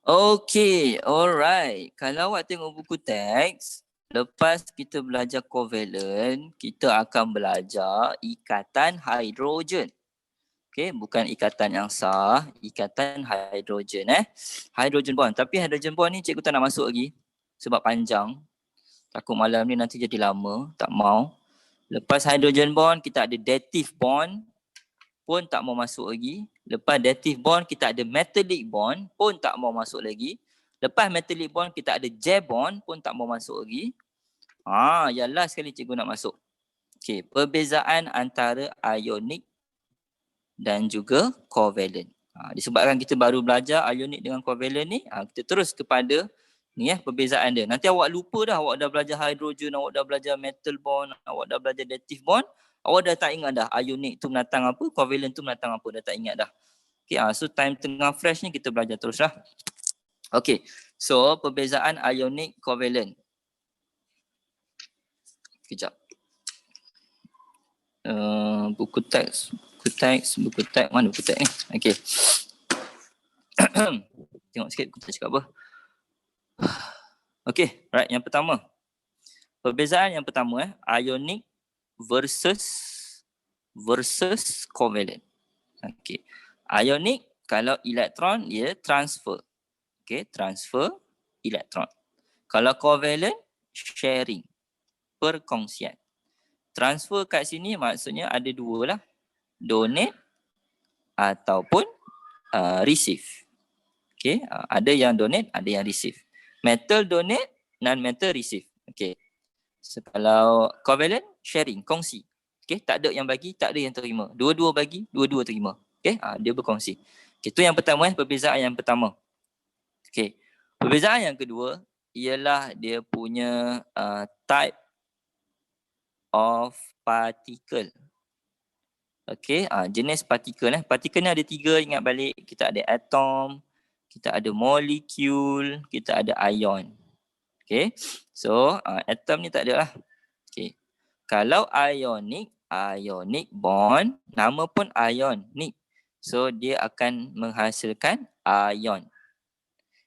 Okay, alright. Kalau awak tengok buku teks, lepas kita belajar covalent, kita akan belajar ikatan hidrogen. Okay, bukan ikatan yang sah, ikatan hidrogen hidrogen bond. Tapi hidrogen bond ni cikgu tak nak masuk lagi sebab panjang. Takut malam ni nanti jadi lama, tak mau. Lepas hydrogen bond, kita ada dative bond pun tak mau masuk lagi. Lepas dative bond, kita ada metallic bond pun tak mau masuk lagi. Lepas metallic bond, kita ada j bond pun tak mau masuk lagi. Yang last sekali cikgu nak masuk. Okay, perbezaan antara ionic dan juga covalent. Disebabkan kita baru belajar ionic dengan covalent ni, kita terus kepada ni perbezaan dia. Nanti awak lupa dah, awak dah belajar hydrogen, awak dah belajar metal bond, awak dah belajar dative bond, awak dah tak ingat dah ionic tu menatang apa, covalent tu menatang apa, dah tak ingat dah. Okay, so time tengah fresh ni kita belajar terus lah. Okay, so perbezaan ionic covalent. Kejap. Buku teks, mana buku teks ni? Okay. Tengok sikit buku teks cakap apa. Okay, right, yang pertama. Perbezaan yang pertama, ionic versus covalent. Okay. Ionic, kalau elektron, dia transfer. Okay, transfer elektron. Kalau covalent, sharing, perkongsian. Transfer kat sini maksudnya ada dua lah. Donate ataupun receive. Okay, ada yang donate, ada yang receive. Metal donate, non-metal receive. Okay. So, kalau covalent, sharing, kongsi. Okay, tak ada yang bagi, tak ada yang terima. Dua-dua bagi, dua-dua terima. Okay, dia berkongsi. Okay, itu yang pertama, perbezaan yang pertama. Okay, perbezaan yang kedua ialah dia punya type of particle. Okay, jenis partikel. Partikel ni ada tiga, ingat balik. Kita ada atom, kita ada molekul, kita ada ion. Okay, so atom ni tak ada lah. Okay, kalau ionic bond, nama pun ionic. So dia akan menghasilkan ion.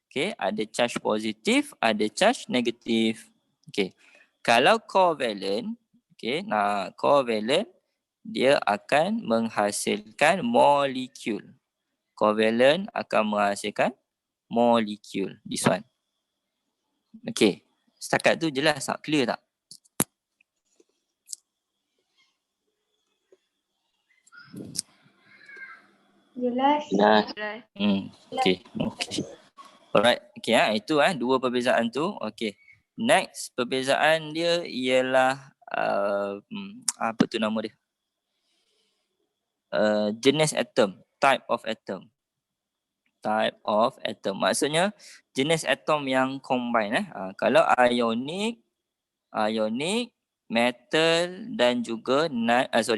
Okay, ada charge positif, ada charge negatif. Okay, kalau covalent, okay, covalent dia akan menghasilkan molekul. Covalent akan menghasilkan molekul. This one. Okay, setakat tu jelas tak? Clear tak? Jelas. Okay. Alright. Okay, itu dua perbezaan tu. Okay. Next perbezaan dia ialah apa tu nama dia? Jenis atom, type of atom. Type of atom. Maksudnya jenis atom yang combine. Kalau ionic, metal dan juga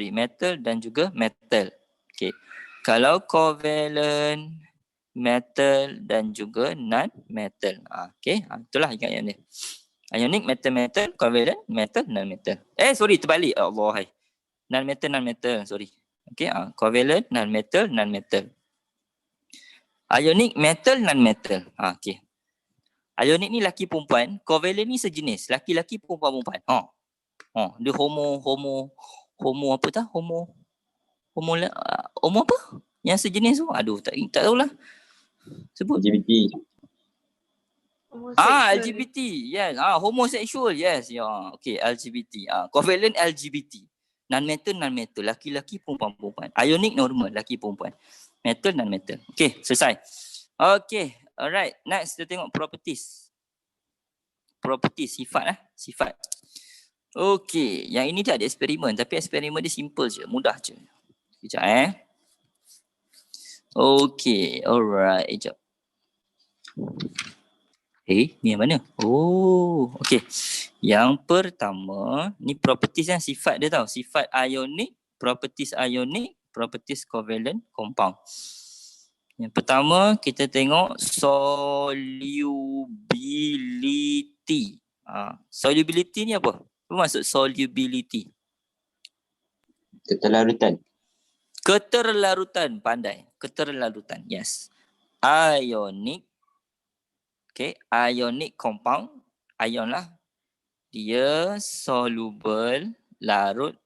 metal dan juga metal. Okay. Kalau covalent, metal dan juga non-metal. Okay, itulah ingat yang ni. Ionic, metal, covalent, metal, non-metal. Terbalik. Allah. Non-metal, sorry. Okay, covalent, non-metal. Ionic, metal, non-metal. Okay. Ionic ni laki perempuan, covalent ni sejenis, laki-laki perempuan. Dia homo apa tah? Homo apa? Yang sejenis tu? Aduh, tak tahulah. Sebut. LGBT. LGBT. Yes. Homosexual. Yes. Okay, LGBT. Covalent LGBT. Non-metal. Laki-laki, perempuan. Ionic normal, laki perempuan. Metal, non-metal. Okay, selesai. Okay, alright. Next, kita tengok properties. Properties, sifat. Okay, yang ini dia ada eksperimen. Tapi eksperimen dia simple je, mudah je. Sekejap Okay, alright. Sekejap. Ni yang mana? Okay. Yang pertama, ni properties yang sifat dia tau. Sifat ionic, properties covalent compound. Yang pertama, kita tengok solubility. Solubility ni apa? Apa maksud solubility? Keterlarutan, pandai. Keterlarutan, yes. Ionic Okay, ionic compound, ion lah. Dia soluble, larut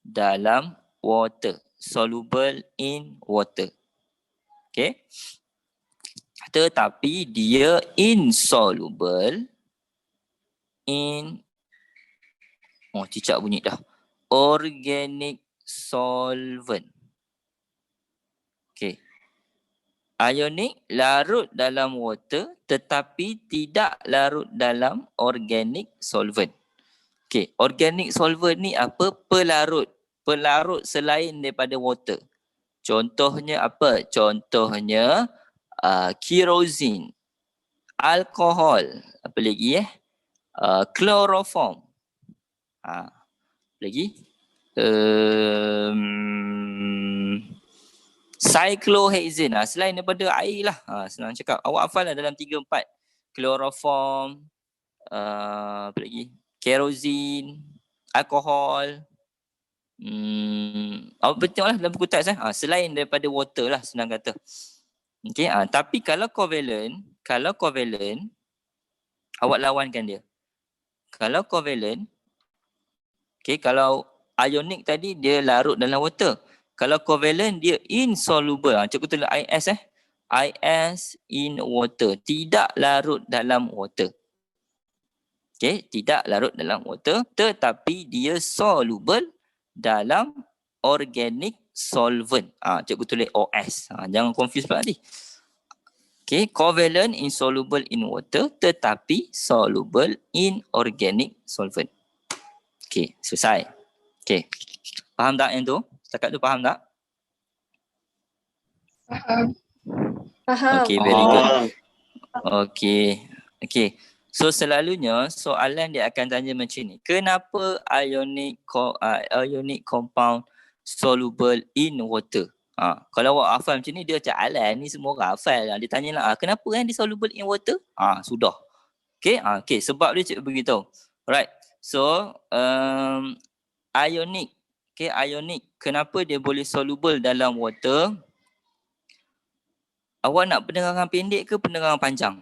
dalam water. Soluble in water. Okay. Tetapi dia insoluble in, oh cicak bunyi dah, organic solvent. Okay. Ionic larut dalam water tetapi tidak larut dalam organic solvent. Okay, organic solvent ni apa? Pelarut. Pelarut selain daripada water. Contohnya apa? Contohnya kerosene, alkohol, apa lagi chloroform. Lagi? Cyclohexane. Selain daripada air lah. Senang cakap. Awak hafal lah dalam 3-4. Chloroform, apa lagi? Kerosene, alkohol. Awak tengoklah dalam buku teks selain daripada water lah senang kata. Okay, tapi kalau covalent, awak lawankan dia. Kalau covalent, okay, kalau ionic tadi dia larut dalam water. Kalau covalent dia insoluble. Cikgu tulis IS IS in water. Tidak larut dalam water. Okay, tidak larut dalam water tetapi dia soluble dalam organic solvent. Cikgu tulis OS. Jangan confuse pula tadi. Okay, covalent insoluble in water tetapi soluble in organic solvent. Okay, selesai. Okay, faham tak yang tu? Setakat tu faham tak? Faham. Okay, very good. Okay. So selalunya soalan dia akan tanya macam ni. Kenapa ionic compound soluble in water? Kalau awak hafal macam ni, dia macam alam ni semua orang hafal. Dia tanya lah, kenapa kan dia soluble in water? Sudah. Okay, sebab dia cikgu beritahu. Alright, so ionic. Okay, ionic. Kenapa dia boleh soluble dalam water? Awak nak penerangan pendek ke penerangan panjang?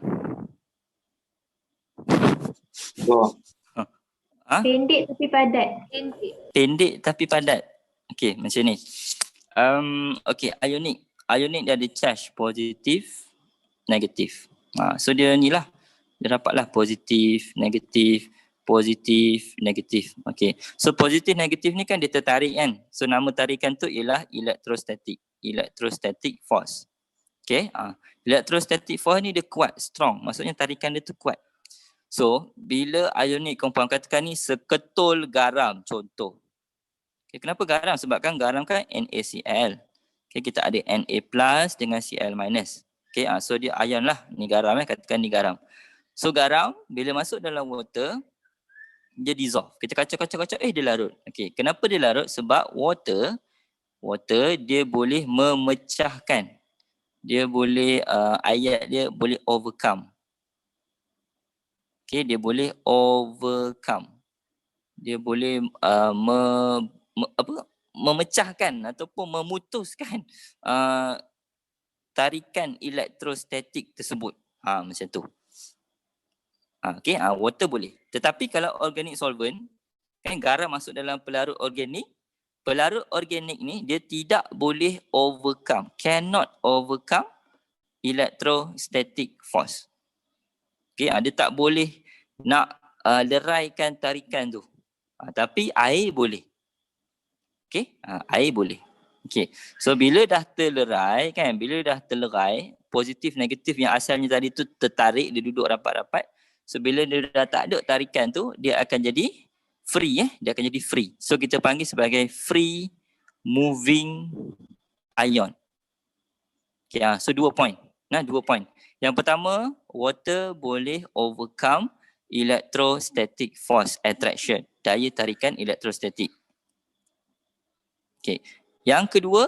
Pendek tapi padat. Pendek tapi padat. Okay, macam ni. Okay, ionic. Ionic dia ada charge positif, negatif. So dia ni lah. Dia dapatlah positif, negatif, positif, negatif. Okay. So positif, negatif ni kan dia tertarik kan. So nama tarikan tu ialah electrostatic. Electrostatic force. Okay. Electrostatic force ni dia kuat, strong. Maksudnya tarikan dia tu kuat. So bila ionic compound, katakan ni seketul garam contoh. Okay, kenapa garam? Sebabkan garam kan NaCl. Okay, kita ada Na plus dengan Cl minus. Okay, so dia ion lah. Ni garam katakan ni garam. So garam bila masuk dalam water, dia dissolve. Kita kacau, dia larut. Okay, kenapa dia larut? Sebab water dia boleh memecahkan. Dia boleh, ayat dia boleh overcome. Okay, dia boleh overcome. Dia boleh memecahkan ataupun memutuskan tarikan elektrostatik tersebut. Macam tu. Okay, water boleh. Tetapi kalau organic solvent, kan garam masuk dalam pelarut organik. Pelarut organik ni dia tidak boleh overcome. Cannot overcome electrostatic force. Okay, dia tak boleh nak leraikan tarikan tu. Tapi air boleh. Okay, air boleh. Okay, so bila dah terlerai kan, positif negatif yang asalnya tadi tu tertarik, dia duduk rapat-rapat. So bila dia dah tak ada tarikan tu, dia akan jadi free dia akan jadi free. So kita panggil sebagai free moving ion. Okay, so 2 point. 2 point. Yang pertama, water boleh overcome electrostatic force attraction, daya tarikan elektrostatik. Okay. Yang kedua,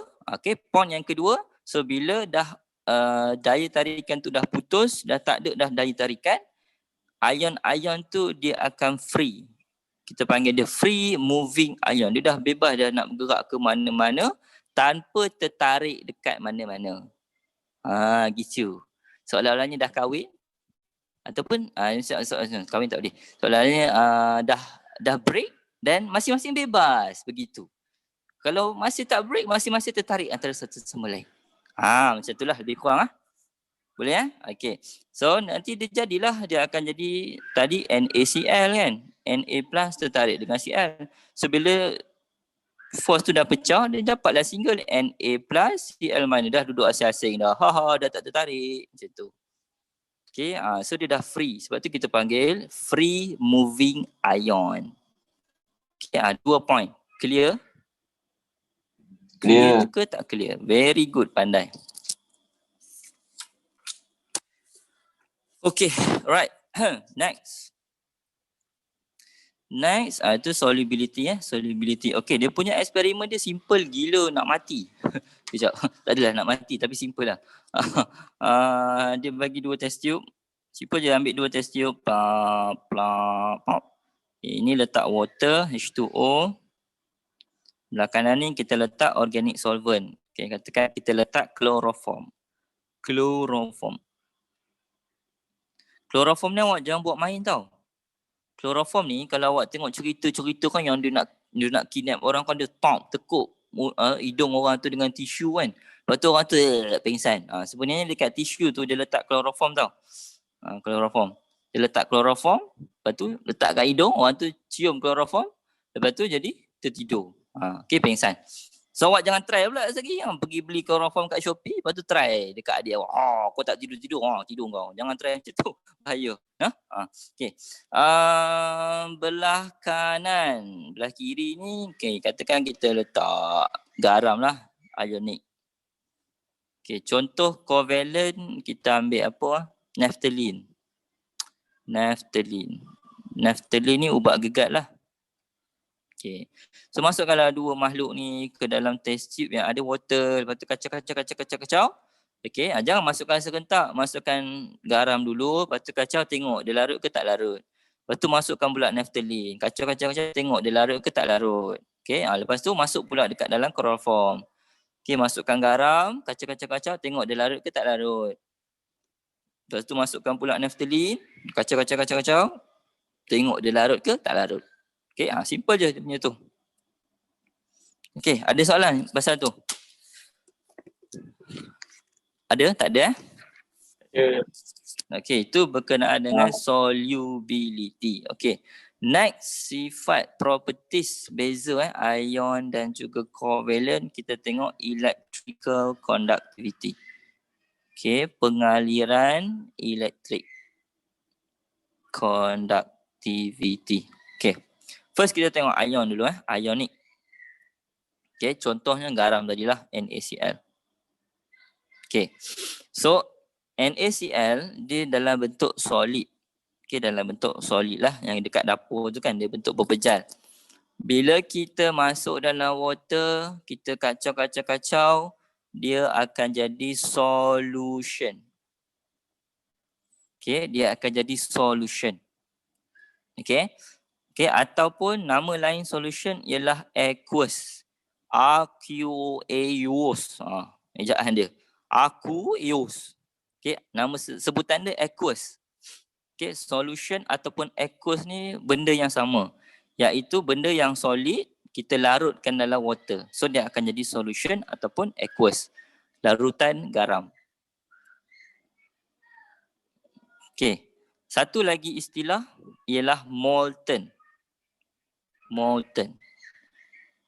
point yang kedua, so bila dah daya tarikan tu dah putus, dah tak ada dah daya tarikan, ion-ion tu dia akan free. Kita panggil dia free moving ion. Dia dah bebas, dah nak bergerak ke mana-mana tanpa tertarik dekat mana-mana. Gitu. Seolah-olahnya dah kahwin. Ataupun kawin tak boleh. Soalannya dah break dan masing-masing bebas begitu. Kalau masih tak break, masing-masing tertarik antara satu sama lain. Macam itulah lebih kurang Boleh Okey. So nanti dia jadilah, dia akan jadi tadi NaCl kan. Na plus tertarik dengan Cl. So bila force tu dah pecah, dia dapatlah single Na plus Cl minus, dah duduk asing-asing dah. Dah tak tertarik macam tu. Okay, so dia dah free. Sebab tu kita panggil free moving ion. Okay, 2 point. Clear? Clear ke tak clear? Very good, pandai. Okay, right. Next. Next, itu solubility Solubility. Okay, dia punya eksperimen dia simple gila nak mati. Sekejap. Tak adalah nak mati tapi simple lah. Dia bagi 2 test tube. Simple je, ambil 2 test tube. Pop. Ini letak water, H2O. Belah kanan ni kita letak organic solvent. Okay, katakan kita letak chloroform. Chloroform ni awak jangan buat main tau. Chloroform ni kalau awak tengok cerita-cerita kan yang dia nak kidnap orang kan, dia tekuk hidung orang tu dengan tisu kan. Lepas tu orang tu pingsan. Sebenarnya dekat tisu tu dia letak chloroform tau. Chloroform. Dia letak chloroform, lepas tu letak kat hidung, orang tu cium chloroform, lepas tu jadi tertidur. Okay, pingsan. So awak jangan try pula lagi. Pergi beli chloroform kat Shopee, lepas tu try dekat adik awak. Kau tak tidur-tidur, tidur kau. Jangan try macam tu. Bahaya. Okay. Belah kanan, belah kiri ni, okay, katakan kita letak garam lah, ionic. Okay, contoh covalent kita ambil apa? Naphthalene. Naphthalene ni ubat gegat lah. Okay. So masukkanlah 2 makhluk ni ke dalam test tube yang ada water, lepas tu kacau. Okay, jangan masukkan serentak. Masukkan garam dulu, lepas tu kacau, tengok dia larut ke tak larut. Lepas tu masukkan pula naphthalene. Kacau, tengok dia larut ke tak larut. Okay, lepas tu masuk pula dekat dalam chloroform. Okay, masukkan garam, kacau, tengok dia larut ke tak larut. Lepas tu masukkan pula naphthalene, kacau. Tengok dia larut ke tak larut. Okay, simple je dia punya tu. Okay, ada soalan pasal tu? Ada? Tak ada? Okay, itu berkenaan dengan solubility. Okay, next sifat properties beza ion dan juga covalent, kita tengok electrical conductivity. Okay, pengaliran elektrik. Conductivity. Okay, first kita tengok ion dulu ionic. Okay, contohnya garam tadilah, NaCl. Okay, so NaCl dia dalam bentuk solid. Okay, dalam bentuk solid lah, yang dekat dapur tu kan, dia bentuk berpejal. Bila kita masuk dalam water, kita kacau, dia akan jadi solution. Okay, dia akan jadi solution. Okay, ataupun nama lain solution ialah aqueous. Aqueous. Ejaan dia. Aqueous. Okay, nama sebutan dia aqueous. Okay, solution ataupun aqueous ni benda yang sama. Iaitu benda yang solid, kita larutkan dalam water. So dia akan jadi solution ataupun aqueous. Larutan garam. Okay, satu lagi istilah ialah molten. Molten.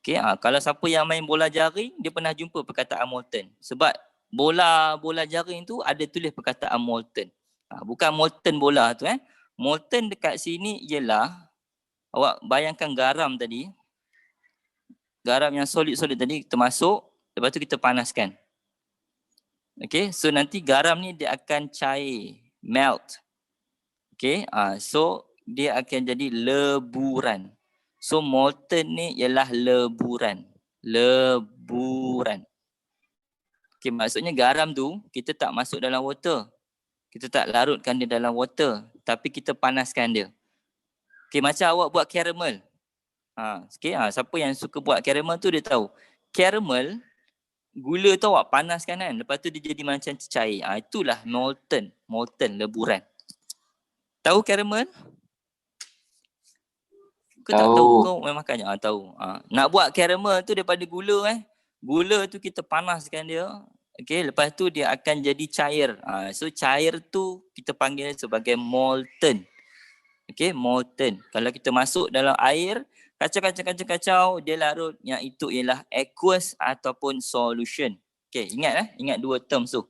Okay, kalau siapa yang main bola jaring, dia pernah jumpa perkataan molten. Sebab bola jaring tu ada tulis perkataan molten. Bukan molten bola tu Molten dekat sini ialah, awak bayangkan garam tadi. Garam yang solid tadi kita masuk, lepas tu kita panaskan. Okay, so nanti garam ni dia akan cair, melt. Okay, so dia akan jadi leburan. So molten ni ialah leburan. Okay, maksudnya garam tu kita tak masuk dalam water. Kita tak larutkan dia dalam water, tapi kita panaskan dia. Okay, macam awak buat caramel. Okay, siapa yang suka buat caramel tu dia tahu. Caramel, gula tu awak panaskan kan, lepas tu dia jadi macam cair. Itulah molten, leburan. Tahu caramel? Kau tak Tahu. tahu? Kau memang makannya? Tahu. Nak buat caramel tu daripada gula Gula tu kita panaskan dia. Okay, lepas tu dia akan jadi cair. So cair tu kita panggil sebagai molten. Okay, molten. Kalau kita masuk dalam air, kacau, dia larut, yang itu ialah aqueous ataupun solution. Okay, ingat dua term tu.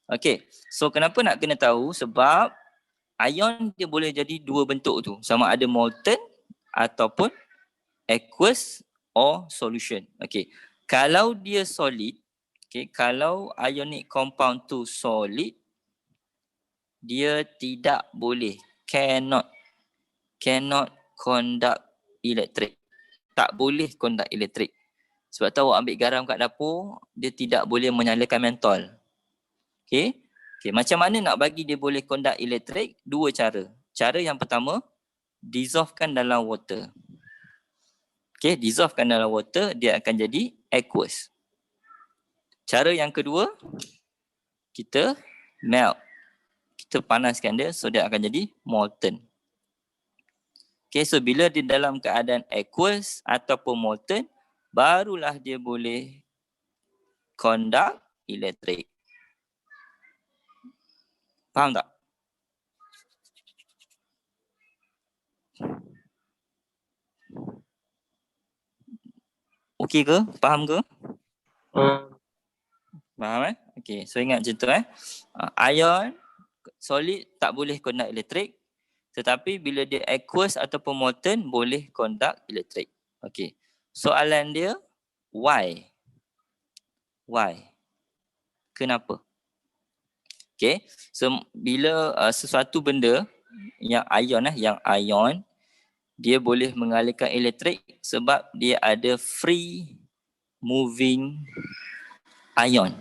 Okay, so kenapa nak kena tahu? Sebab ion dia boleh jadi dua bentuk tu. Sama ada molten ataupun aqueous or solution. Okay, kalau dia solid, okay, kalau ionic compound tu solid, dia tidak boleh, cannot conduct electric. Tak boleh conduct electric. Sebab tahu ambil garam kat dapur, dia tidak boleh menyalakan mentol. Okay, macam mana nak bagi dia boleh conduct electric? Dua cara. Cara yang pertama, dissolvekan dalam water. Okay, dissolvekan dalam water, dia akan jadi aqueous. Cara yang kedua, kita melt. Kita panaskan dia, so dia akan jadi molten. Okay, so bila dia dalam keadaan aqueous ataupun molten, barulah dia boleh conduct electric. Faham tak? Okey ke? Faham ke? Faham Okay, so ingat macam tu Ion solid tak boleh conduct elektrik, tetapi bila dia aqueous ataupun molten boleh conduct elektrik. Okay, soalan dia why? Kenapa? Okay, so bila sesuatu benda yang ion dia boleh mengalirkan elektrik sebab dia ada free moving ion.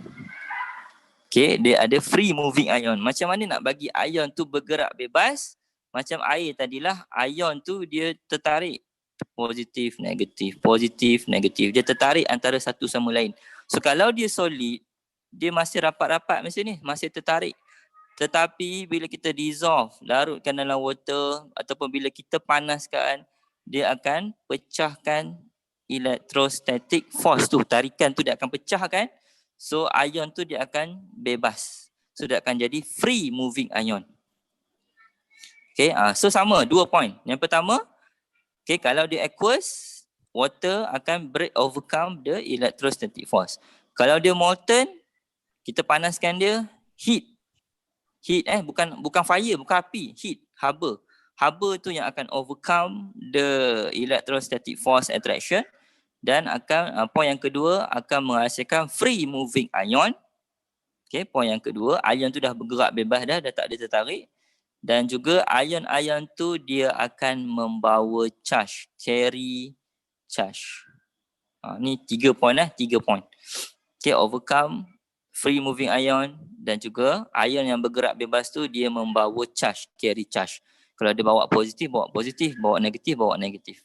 Okay, dia ada free moving ion. Macam mana nak bagi ion tu bergerak bebas? Macam air tadilah, ion tu dia tertarik positif, negatif. Dia tertarik antara satu sama lain. So kalau dia solid, dia masih rapat-rapat macam ni, masih tertarik. Tetapi bila kita dissolve, larutkan dalam water ataupun bila kita panaskan, dia akan pecahkan electrostatic force tu. Tarikan tu dia akan pecahkan. So ion tu dia akan bebas. So dia akan jadi free moving ion. Okay, so sama 2 point. Yang pertama, okay, kalau dia aqueous, water akan overcome the electrostatic force. Kalau dia molten, kita panaskan dia, heat bukan fire, bukan api, heat, haba tu yang akan overcome the electrostatic force attraction dan akan point yang kedua akan menghasilkan free moving ion. Okay, point yang kedua, ion tu dah bergerak bebas dah tak ada tertarik, dan juga ion-ion tu dia akan membawa charge, carry charge. Ni 3 point 3 point. Okay, overcome free moving ion dan juga ion yang bergerak bebas tu dia membawa charge, carry charge. Kalau dia bawa positif, bawa negatif.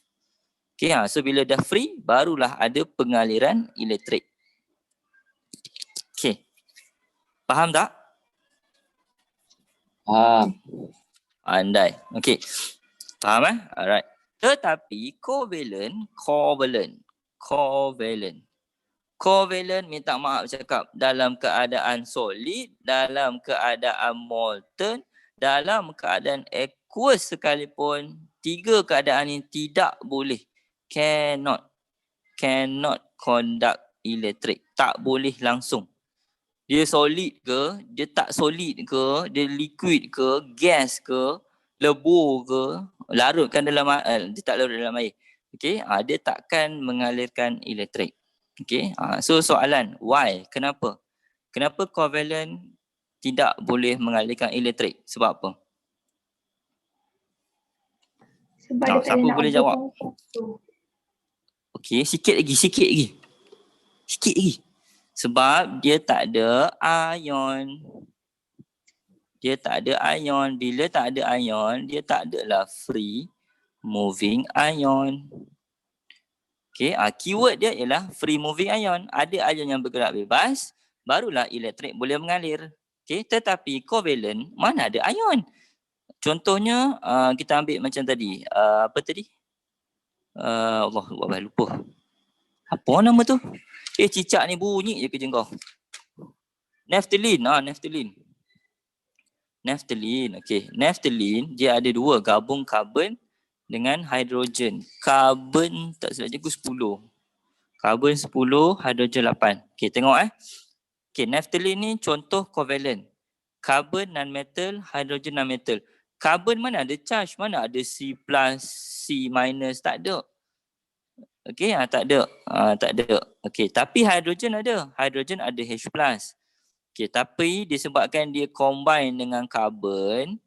Okay, so bila dah free, barulah ada pengaliran elektrik. Okay, faham tak? Faham. Andai. Okay, faham Alright. Tetapi covalent, minta maaf cakap, dalam keadaan solid, dalam keadaan molten, dalam keadaan aqueous sekalipun, 3 keadaan ini tidak boleh, cannot conduct electric, tak boleh langsung. Dia solid ke, dia tak solid ke, dia liquid ke, gas ke, lebur ke, larutkan dalam air, dia tak larut dalam air. Okay, dia takkan mengalirkan elektrik. Okay, so soalan why? Kenapa covalent tidak boleh mengalirkan elektrik? Sebab apa? Sebab dia tak Siapa nak boleh jawab? Okay, sikit lagi. Sebab dia tak ada ion. Bila tak ada ion, dia tak adalah free moving ion. Okay, keyword dia ialah free moving ion. Ada ion yang bergerak bebas, barulah elektrik boleh mengalir. Okay, tetapi covalent, mana ada ion? Contohnya kita ambil macam tadi. Apa tadi? Allah lupa. Apa nama tu? Cicak ni bunyi je kerja kau. Naphthalene. Naphthalene. Naphthalene. Okey. Naphthalene dia ada dua, gabung karbon dengan hidrogen. Karbon tak silap je 10. Karbon 10, hidrogen 8. Okey, tengok Okey, naphthalene ni contoh covalent. Karbon non-metal, hidrogen non-metal. Karbon mana ada charge, mana ada C+, C-, tak ada. Okey, tak ada. Tak ada. Okey, tapi hidrogen ada. Hidrogen ada H+. Okey, tapi disebabkan dia combine dengan karbon,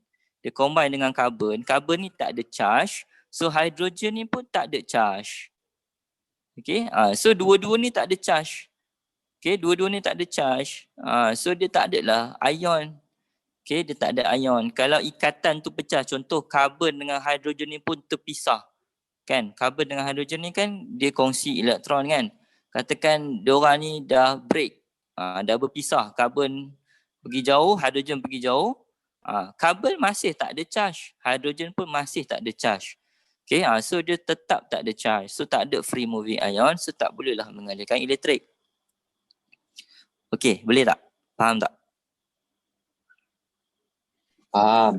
karbon ni tak ada charge, so hidrogen ni pun tak ada charge. Okey, so dua-dua ni tak ada charge. Okey, dua-dua ni tak ada charge. So dia tak ada lah ion. Okey, dia tak ada ion. Kalau ikatan tu pecah, contoh karbon dengan hidrogen ni pun terpisah. Kan, karbon dengan hidrogen ni kan dia kongsi elektron kan. Katakan diorang ni dah break. Dah berpisah, karbon pergi jauh, hidrogen pergi jauh. Karbon masih tak ada charge, hidrogen pun masih tak ada charge. Okay, so dia tetap tak ada charge. So tak ada free moving ion, so tak bolehlah mengalirkan elektrik. Okay, boleh tak? Faham tak? Faham.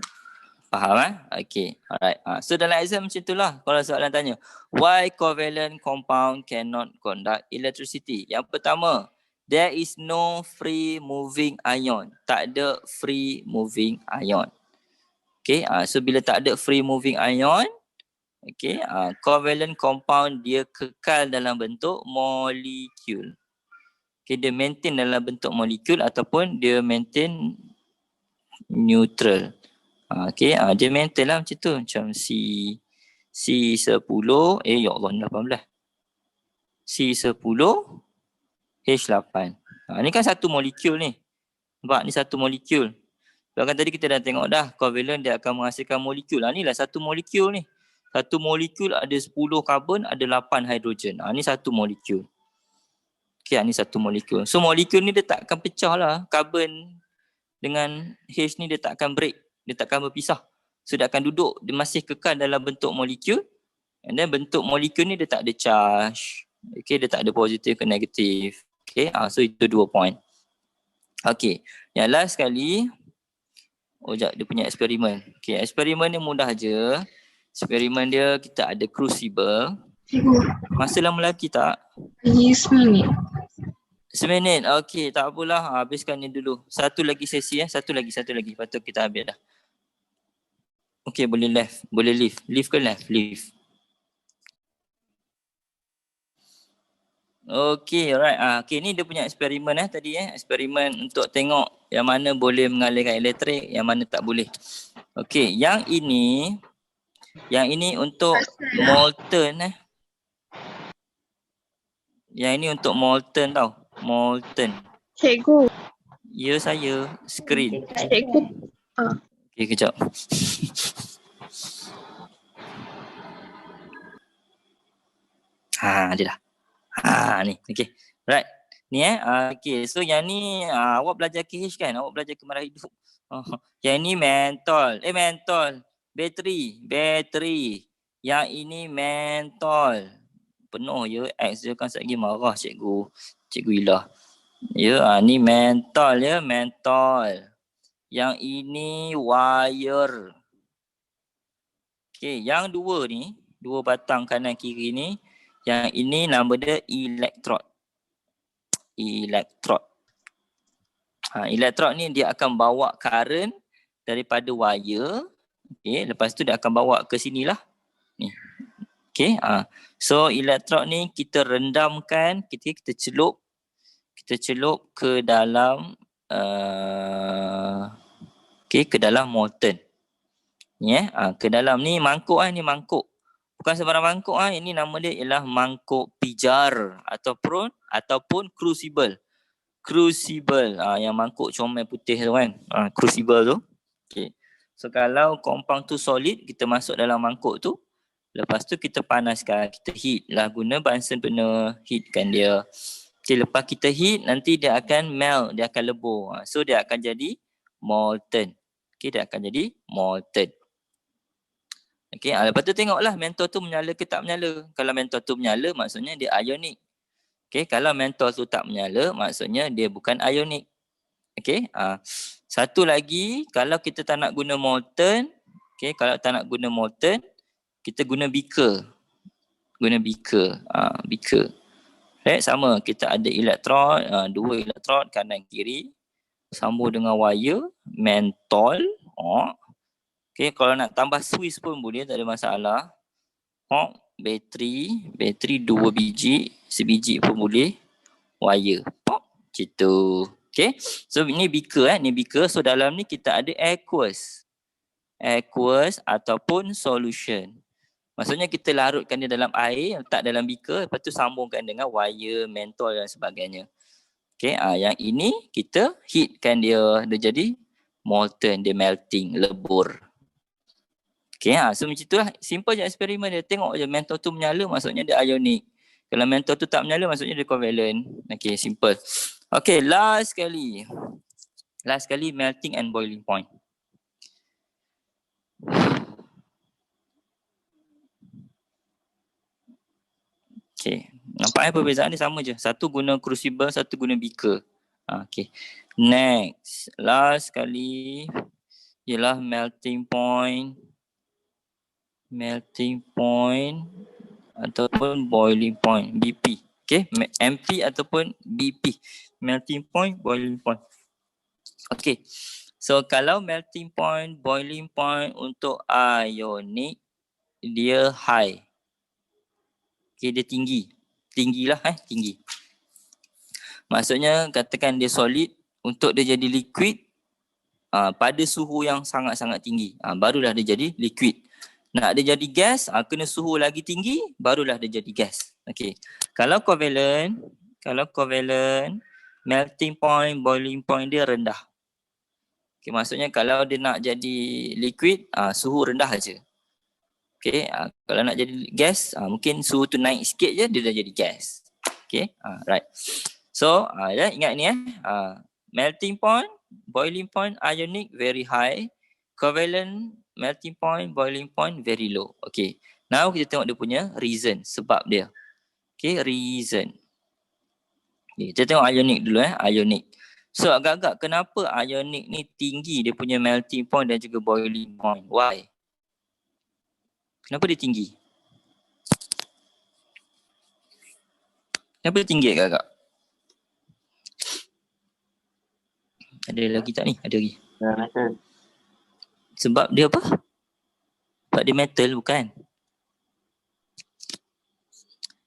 Faham Okay, alright. So dalam exam macam itulah kalau soalan tanya. Why covalent compound cannot conduct electricity? Yang pertama, there is no free moving ion. Tak ada free moving ion. Okay, so bila tak ada free moving ion, okay, covalent compound dia kekal dalam bentuk molekul. Okay, dia maintain dalam bentuk molekul ataupun dia maintain neutral. Okay, dia maintain lah macam tu. Macam C10, ya Allah 18. C10, H8. Ni kan satu molekul ni. Nampak ni satu molekul. Bahkan tadi kita dah tengok dah, covalent dia akan menghasilkan molekul. Ni lah satu molekul ni. Satu molekul ada 10 karbon, ada 8 hidrogen. Ni satu molekul. Okay, ni satu molekul. So molekul ni dia tak akan pecah lah. Karbon dengan H ni dia tak akan break. Dia tak akan berpisah. So dia akan duduk, dia masih kekal dalam bentuk molekul. And then bentuk molekul ni dia tak ada charge. Okay, dia tak ada positif ke negatif. Okay, so itu 2 point. Okay, yang last sekali. Dia punya eksperimen. Okay, eksperimen ni mudah je. Eksperimen dia kita ada crucible. Cikgu, Masa lama lagi tak? lagi 9 minit. 9 minit. Okay, tak apalah. Habiskan ni dulu. Satu lagi sesi Satu lagi. Lepas tu kita habis dah. Okay, boleh left. Boleh leave. Leave ke left? Leave. Okay, alright. Okay, ni dia punya eksperimen tadi eksperimen untuk tengok yang mana boleh mengalirkan elektrik, yang mana tak boleh. Okay, yang ini untuk molten Yang ini untuk molten tau. Molten. Cikgu, Ya, saya. Screen. cikgu. Okay, kejap. Ada dah. Ni. Okay. Right. Ni okay. So yang ni awak belajar KH kan? Awak belajar kemarah hidup. Yang ni mentol. Mentol. Bateri. Yang ini mentol. Penuh ya. X dia kan lagi marah cikgu. Cikgu Ilah. Ya, ni mentol ya. Mentol. Yang ini wire. Okay. Yang dua ni. Dua batang kanan kiri ni. Yang ini nama dia elektrod. Elektrod ni dia akan bawa current daripada wire. Okay, lepas tu dia akan bawa ke sinilah. Ni. Okay, so elektrod ni kita rendamkan, kita celup ke dalam ke dalam molten. Ni ke dalam ni mangkuk ni mangkuk. Bukan sembarang mangkuk ini nama dia ialah mangkuk pijar ataupun crucible. Crucible yang mangkuk comel putih tu kan. Crucible tu. Okay. So kalau compound tu solid, kita masuk dalam mangkuk tu. Lepas tu kita panaskan, kita heat lah guna Bunsen burner, heatkan dia. Okay, lepas kita heat nanti dia akan melt, dia akan lebur. So dia akan jadi molten. Okay, dia akan jadi molten. Okey, lepas tu tengoklah mentor tu menyala ke tak menyala. Kalau mentor tu menyala, maksudnya dia ionic. Okey, kalau mentor tu tak menyala, maksudnya dia bukan ionic. Okey, satu lagi, kalau kita tak nak guna molten, okey, kalau tak nak guna molten, kita guna beaker. Guna beaker, beaker. Right, sama, kita ada elektron, dua elektron kanan kiri, sambung dengan wire, mentol. Okay, kalau nak tambah Swiss pun boleh, tak ada masalah. Bateri 2 biji, sebiji pun boleh. Wire, gitu. Okay, so ini beaker ni beaker. So dalam ni kita ada aqueous ataupun solution. Maksudnya kita larutkan dia dalam air, letak dalam beaker, lepas tu sambungkan dengan wire, mentol dan sebagainya. Okay, yang ini kita heatkan dia jadi molten, dia melting, lebur. Okay, so macam itulah, simple je eksperimen dia. Tengok je mentol tu menyala, maksudnya dia ionic. Kalau mentol tu tak menyala, maksudnya dia covalent. Okay, simple. Okay, last sekali melting and boiling point. Okay, nampaknya perbezaan dia sama je. Satu guna crucible, satu guna beaker. Okay, next, last sekali ialah melting point ataupun boiling point, BP. Okay, MP ataupun BP, melting point, boiling point. Okay, so kalau melting point, boiling point untuk ionic, dia high. Okay, dia tinggi. Tinggilah tinggi. Maksudnya katakan dia solid, untuk dia jadi liquid, pada suhu yang sangat-sangat tinggi, barulah dia jadi liquid. Nak dia jadi gas, kena suhu lagi tinggi, barulah dia jadi gas. Okay. Kalau covalent, melting point, boiling point dia rendah. Okay, maksudnya kalau dia nak jadi liquid, suhu rendah aja. Okay, kalau nak jadi gas, mungkin suhu tu naik sikit je, dia dah jadi gas. Okay, right. So, ingat ni melting point, boiling point, ionic very high. Covalent, melting point, boiling point very low. Okay, now kita tengok dia punya reason, sebab dia. Okay, reason. Okay, kita tengok ionic dulu ionic. So agak-agak kenapa ionic ni tinggi dia punya melting point dan juga boiling point? Why? Kenapa dia tinggi? Kenapa dia tinggi agak-agak? Ada lagi tak ni? Ada lagi. Sebab dia apa? Sebab dia metal bukan?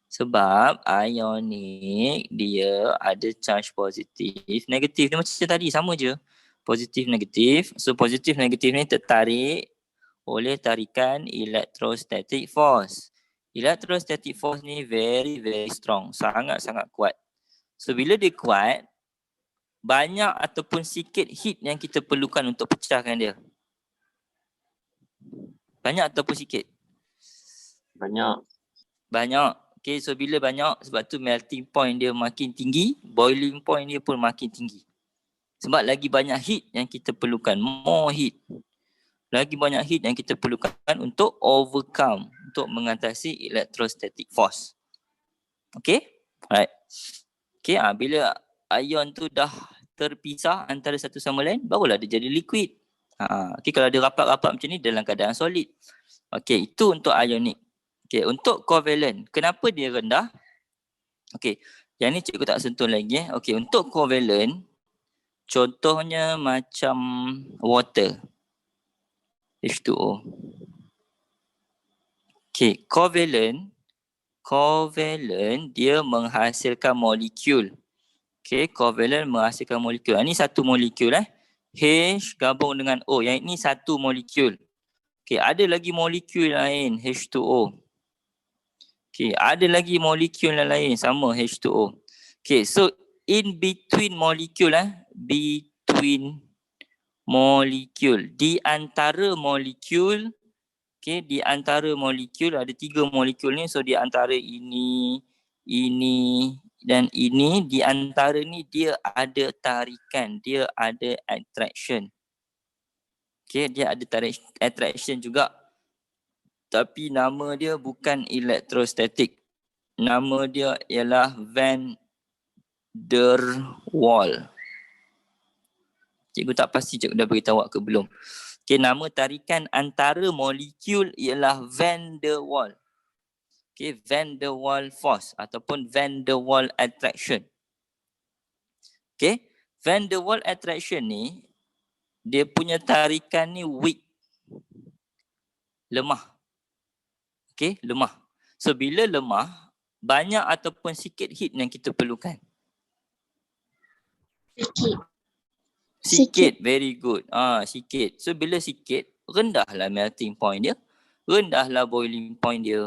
Sebab ionic dia ada charge positif, negatif. Dia macam tadi, sama je. Positif, negatif. So positif, negatif ni tertarik oleh tarikan electrostatic force. Electrostatic force ni very very strong. Sangat-sangat kuat. So bila dia kuat, banyak ataupun sikit heat yang kita perlukan untuk pecahkan dia. Banyak ataupun sikit? Banyak. Okay, so bila banyak, sebab tu melting point dia makin tinggi, boiling point dia pun makin tinggi. Sebab lagi banyak heat yang kita perlukan, more heat. Lagi banyak heat yang kita perlukan untuk overcome, untuk mengatasi electrostatic force. Okay, alright. Okay, bila ion tu dah terpisah antara satu sama lain, barulah dia jadi liquid. Okay, kalau dia rapat-rapat macam ni dalam keadaan solid. Okay, itu untuk ionic. Okay, untuk covalent, kenapa dia rendah? Okay, yang ni cikgu tak sentuh lagi. Okay, untuk covalent, contohnya macam water, H2O. Okay, covalent dia menghasilkan molekul. Okay, covalent menghasilkan molekul. Ini satu molekul H gabung dengan O. Yang ini satu molekul. Okay, ada lagi molekul lain H2O. Okay, ada lagi molekul lain sama H2O. Okay, so in between molekul between molekul, di antara molekul, okay, di antara molekul ada 3 molekul ni, so di antara ini dan ini, di antara ni dia ada tarikan, dia ada attraction. Okay, dia ada tarik attraction juga. Tapi nama dia bukan elektrostatik. Nama dia ialah Van der Waal. Cikgu tak pasti cikgu dah beritahu ke belum. Okay, nama tarikan antara molekul ialah Van der Waal. Okay, Van der Waal force ataupun Van der Waal attraction. Okay, Van der Waal attraction ni, dia punya tarikan ni weak. Lemah. Okay, lemah. So, bila lemah, banyak ataupun sikit heat yang kita perlukan. Sikit. Sikit, very good. Sikit. So, bila sikit, rendahlah melting point dia. Rendahlah boiling point dia.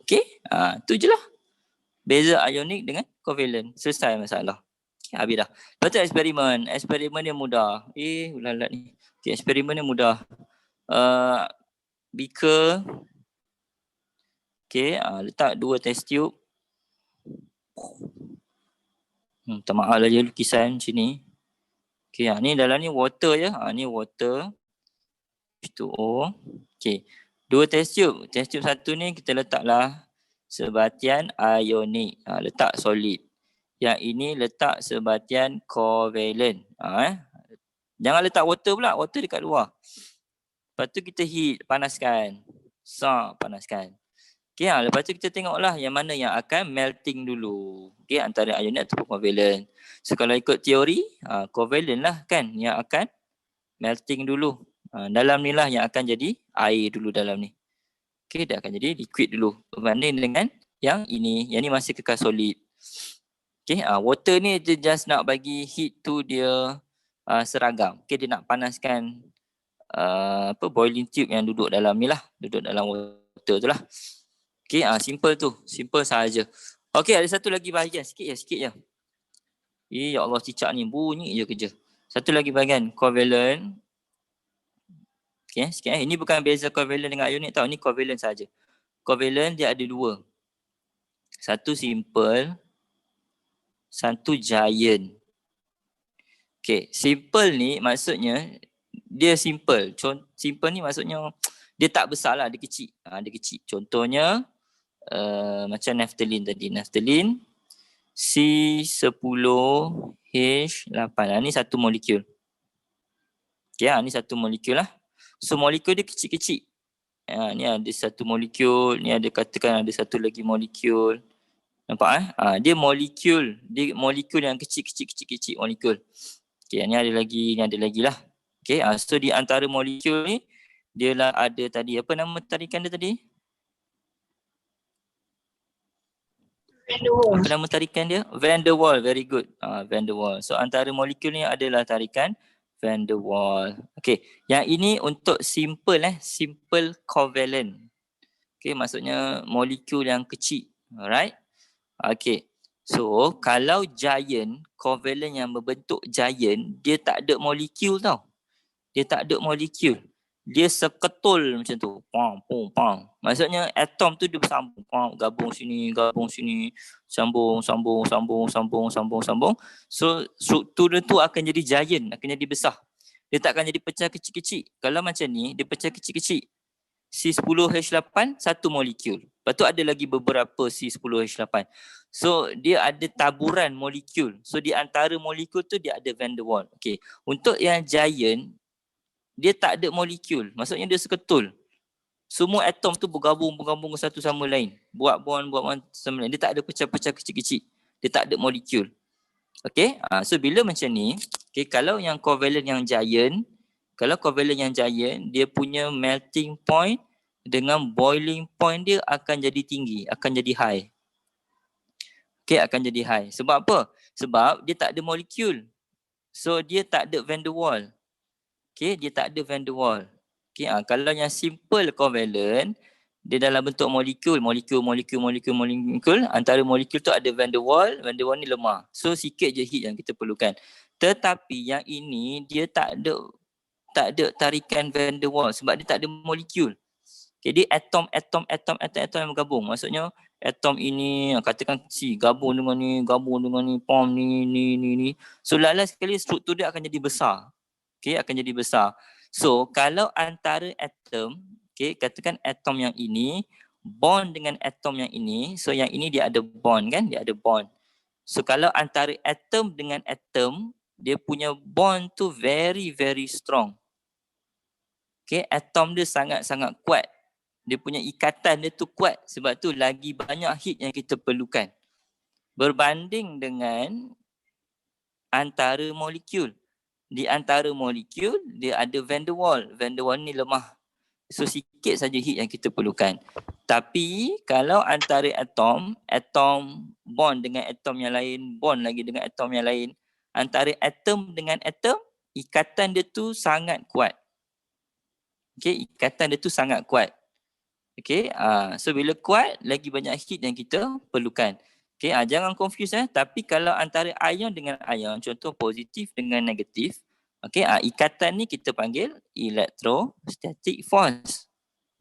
Okay, tu je lah. Beza ionic dengan covalent. Selesai masalah. Okay, habis dah. Lepas tu eksperimen. Eksperimen dia mudah. Ulalat ni. Okay, eksperimen dia mudah. Beaker. Okay, letak 2 test tube. Minta maaf lah je lukisan sini. Okay, ni dalam ni water je. Ni water. H2O. Okay, 2 test tube. Test tube satu ni kita letaklah sebatian ionic. Letak solid. Yang ini letak sebatian covalent. Jangan letak water pula. Water dekat luar. Lepas tu kita heat. Panaskan. Panaskan. Okay, lepas tu kita tengoklah yang mana yang akan melting dulu. Okay, antara ionic ataupun covalent. So kalau ikut teori, covalent lah kan yang akan melting dulu. Dalam ni lah yang akan jadi air dulu dalam ni. Okay, dia akan jadi liquid dulu. Berbanding dengan yang ini. Yang ni masih kekal solid. Okay, water ni dia just nak bagi heat tu dia seragam. Okay, dia nak panaskan boiling tube yang duduk dalam ni lah. Duduk dalam water tu lah. Okay, simple tu. Simple sahaja. Okay, ada satu lagi bahagian. Sikit je. Ya Allah, cicak ni bunyi je kerja. Satu lagi bahagian, covalent. Okay, sikit. Ini bukan beza covalent dengan ionic tau. Ini covalent saja. Covalent dia ada 2. Satu simple. Satu giant. Okay, simple ni maksudnya dia simple. Simple ni maksudnya dia tak besar lah, dia kecil. Dia kecil. Contohnya macam naphthalene tadi. Naphthalene C10H8. Ni satu molekul. Okay, ni satu molekul lah. So molekul dia kecil-kecil. Ni ada satu molekul. Ni ada katakan ada satu lagi molekul. Nampak dia molekul. Dia molekul yang kecil molekul. Okay, ni ada lagi lah. Okay, so di antara molekul ni dia lah ada tadi. Apa nama tarikan dia tadi? Apa nama tarikan dia? Van der Waal. Very good. Van der Waal. So antara molekul ni adalah tarikan Van der Waal. Okay, yang ini untuk simple simple covalent. Okay, maksudnya molekul yang kecil. Alright. Okay. So kalau giant, covalent yang berbentuk giant, dia tak ada molekul tau. Dia tak ada molekul. Dia seketul macam tu. Pam. Maksudnya atom tu dia bersambung. Gabung sini. Sambung. So struktur dia tu akan jadi giant, akan jadi besar. Dia tak akan jadi pecah kecil-kecil. Kalau macam ni, dia pecah kecil-kecil. C10H8, satu molekul. Lepas tu ada lagi beberapa C10H8. So dia ada taburan molekul. So di antara molekul tu dia ada van der Waal. Okay. Untuk yang giant, dia tak ada molekul. Maksudnya dia seketul. Semua atom tu bergabung satu sama lain. Buat bond sama lain. Dia tak ada pecah-pecah kecil-kecil. Dia tak ada molekul. Okay. So bila macam ni, okay, kalau yang covalent yang giant, dia punya melting point dengan boiling point dia akan jadi tinggi, akan jadi high. Okay, akan jadi high. Sebab apa? Sebab dia tak ada molekul. So dia tak ada van der Waal. Okay, dia tak ada van der Waal. Okay, kalau yang simple covalent, dia dalam bentuk molekul. Antara molekul tu ada van der Waal ni lemah. So sikit je heat yang kita perlukan. Tetapi yang ini dia tak ada tarikan van der Waal sebab dia tak ada molekul. Okay, dia atom yang bergabung. Maksudnya atom ini katakan C gabung dengan ni, pom ni. So last sekali struktur dia akan jadi besar. Okay, akan jadi besar. So kalau antara atom, Okay, katakan atom yang ini bond dengan atom yang ini. So yang ini dia ada bond kan? Dia ada bond. So kalau antara atom dengan atom, dia punya bond tu very very strong. Okay, atom dia sangat-sangat kuat. Dia punya ikatan dia tu kuat. Sebab tu lagi banyak heat yang kita perlukan. Berbanding dengan antara molekul. Di antara molekul, dia ada van der Waals. Van der Waals ni lemah. So sikit saja heat yang kita perlukan. Tapi kalau antara atom bond dengan atom yang lain, bond lagi dengan atom yang lain. Antara atom dengan atom, ikatan dia tu sangat kuat. Okay, ikatan dia tu sangat kuat. Okay, so bila kuat, lagi banyak heat yang kita perlukan. Okay, jangan confuse Tapi kalau antara ion dengan ion, contoh positif dengan negatif, okay, ikatan ni kita panggil electrostatic force.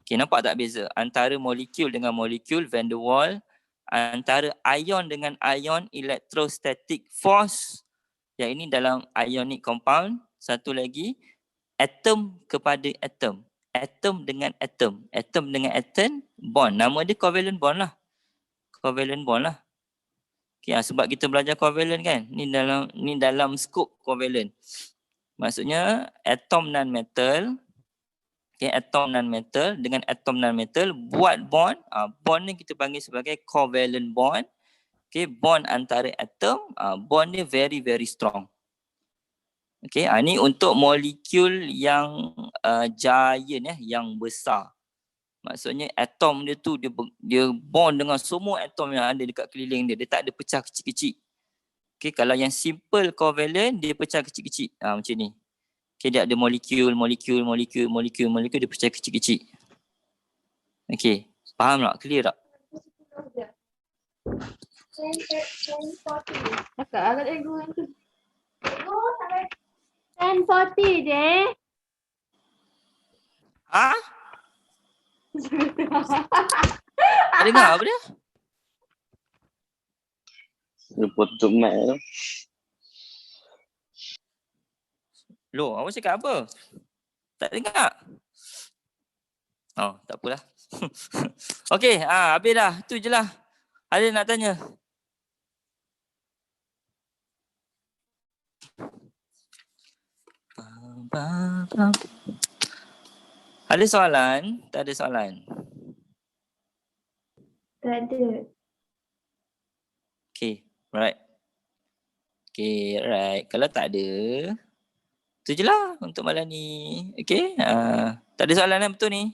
Okay, nampak tak beza? Antara molekul dengan molekul, van der Waals. Antara ion dengan ion, electrostatic force. Yang ini dalam ionic compound. Satu lagi, atom kepada atom. Atom dengan atom. Atom dengan atom, bond. Nama dia covalent bond lah. Covalent bond lah. Okay, sebab kita belajar covalent kan. Ni dalam skop covalent. Maksudnya atom non-metal. Okay, atom non-metal dengan atom non-metal buat bond. Bond ni kita panggil sebagai covalent bond. Okay, bond antara atom. Bond ni very very strong. Okay, ni untuk molekul yang giant yang besar. Maksudnya atom dia tu dia bond dengan semua atom yang ada dekat keliling dia. Dia tak ada pecah kecil-kecil. Okay, kalau yang simple covalent dia pecah kecil-kecil. Macam ni. Okay, dia ada molekul dia pecah kecil-kecil. Okay, faham tak? Clear tak? Cakap agak ego tu. Ego sampai 10:40 je. Tak dengar apa dia? Dia potong mic tu. Loh, awak cakap apa? Tak dengar? Oh, tak apalah. Okey, habis dah. Tu je lah. Ada nak tanya? Ada soalan? Tak ada soalan? Tak ada. Okay, right. Okay, right. Kalau tak ada, tu je lah untuk malam ni. Okay, tak ada soalan lah betul ni?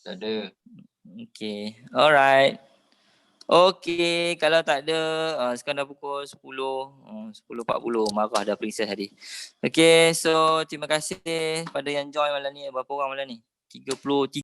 Tak ada. Okay, alright. Okay, kalau tak ada, sekarang dah pukul 10.40. Marah dah princess tadi. Okay, so terima kasih pada yang join malam ni. Berapa orang malam ni? 33.